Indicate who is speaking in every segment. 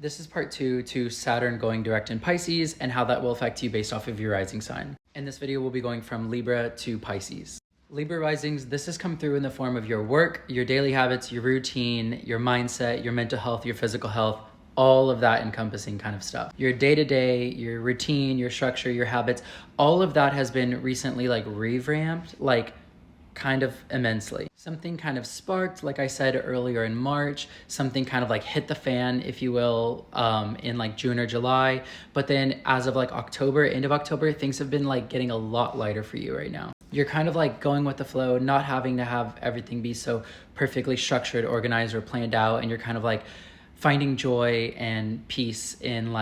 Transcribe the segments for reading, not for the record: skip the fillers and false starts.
Speaker 1: This is part 2 to Saturn going direct in Pisces and how that will affect you based off of your rising sign. In this video, we'll be going from Libra to Pisces. Libra risings, this has come through in the form of your work, your daily habits, your routine, your mindset, your mental health, your physical health, all of that encompassing kind of stuff. Your day-to-day, your routine, your structure, your habits, all of that has been recently revamped, kind of immensely. Something kind of sparked, like I said earlier in March, something kind of hit the fan, if you will, in June or July. But then as of October, end of October, things have been getting a lot lighter for you right now. You're kind of going with the flow, not having to have everything be so perfectly structured, organized, or planned out. And you're kind of finding joy and peace in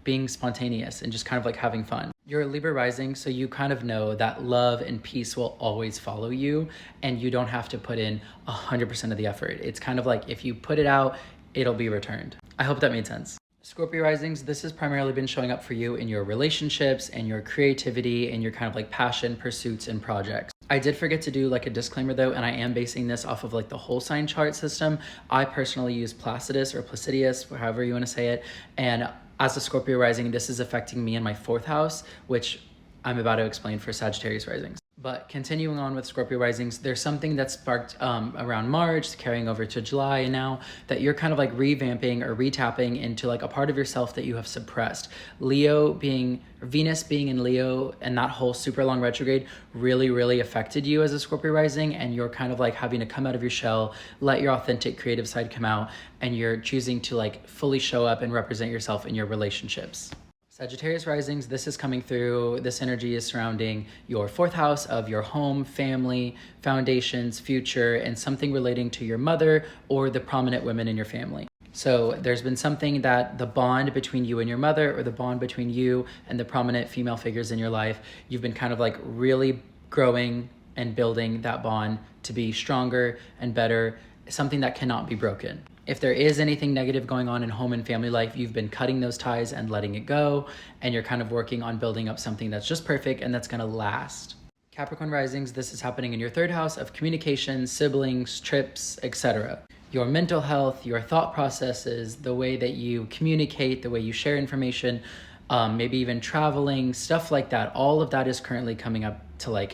Speaker 1: being spontaneous and just kind of having fun. You're a Libra rising, so you kind of know that love and peace will always follow you, and you don't have to put in 100% of the effort. It's kind of if you put it out, it'll be returned. I hope that made sense. Scorpio risings, this has primarily been showing up for you in your relationships and your creativity and your kind of passion, pursuits, and projects. I did forget to do a disclaimer though, and I am basing this off of the whole sign chart system. I personally use Placidus or Placidius, however you want to say it, and as a Scorpio rising, this is affecting me in my 4th house, which I'm about to explain for Sagittarius risings. But continuing on with Scorpio risings, there's something that sparked around March, carrying over to July, and now that you're kind of revamping or retapping into a part of yourself that you have suppressed. Venus being in Leo and that whole super long retrograde really affected you as a Scorpio rising, and you're kind of having to come out of your shell, let your authentic creative side come out, and you're choosing to fully show up and represent yourself in your relationships. Sagittarius risings, this is coming through. This energy is surrounding your 4th house of your home, family, foundations, future, and something relating to your mother or the prominent women in your family. So there's been something that the bond between you and your mother, or the bond between you and the prominent female figures in your life, you've been kind of really growing and building that bond to be stronger and better, something that cannot be broken. If there is anything negative going on in home and family life, you've been cutting those ties and letting it go, and you're kind of working on building up something that's just perfect and that's gonna last. Capricorn risings, this is happening in your 3rd house of communication, siblings, trips, etc. Your mental health, your thought processes, the way that you communicate, the way you share information, maybe even traveling, stuff like that. All of that is currently coming up to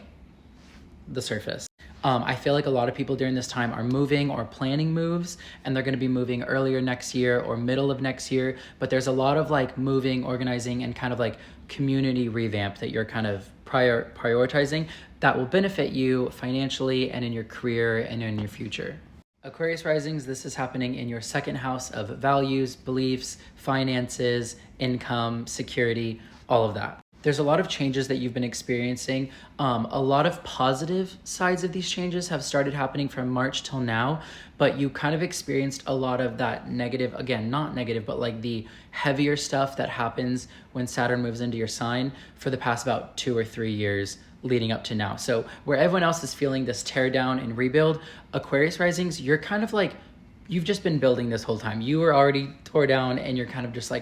Speaker 1: the surface. I feel a lot of people during this time are moving or planning moves, and they're going to be moving earlier next year or middle of next year. But there's a lot of moving, organizing, and kind of community revamp that you're kind of prioritizing that will benefit you financially and in your career and in your future. Aquarius risings, this is happening in your 2nd house of values, beliefs, finances, income, security, all of that. There's a lot of changes that you've been experiencing. A lot of positive sides of these changes have started happening from March till now, but you kind of experienced a lot of that negative, again, not negative, but the heavier stuff that happens when Saturn moves into your sign for the past about 2 or 3 years leading up to now. So where everyone else is feeling this tear down and rebuild, Aquarius risings, you're kind of you've just been building this whole time. You were already tore down, and you're kind of just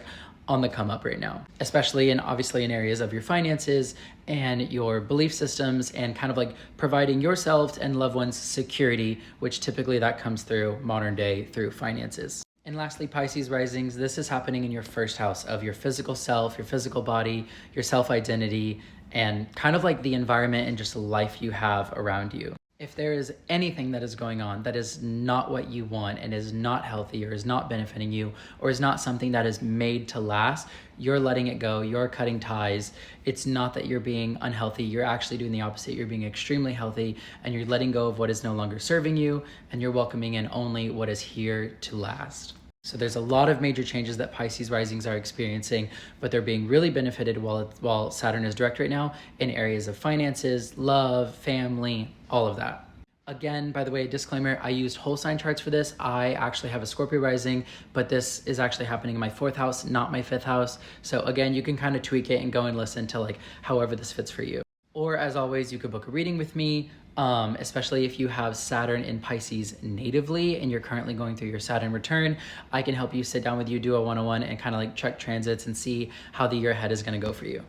Speaker 1: on the come up right now, especially and obviously in areas of your finances and your belief systems, and kind of providing yourself and loved ones security, which typically that comes through modern day through finances. And lastly, Pisces risings, this is happening in your 1st house of your physical self, your physical body, your self-identity, and kind of the environment and just life you have around you. If there is anything that is going on that is not what you want and is not healthy or is not benefiting you or is not something that is made to last, you're letting it go, you're cutting ties. It's not that you're being unhealthy, you're actually doing the opposite. You're being extremely healthy, and you're letting go of what is no longer serving you, and you're welcoming in only what is here to last. So there's a lot of major changes that Pisces risings are experiencing, but they're being really benefited while Saturn is direct right now in areas of finances, love, family, all of that. Again, by the way, disclaimer, I used whole sign charts for this. I actually have a Scorpio rising, but this is actually happening in my 4th house, not my 5th house. So again, you can kind of tweak it and go and listen to however this fits for you. Or as always, you could book a reading with me, especially if you have Saturn in Pisces natively and you're currently going through your Saturn return. I can help you, sit down with you, do a 101, and kind of check transits and see how the year ahead is going to go for you.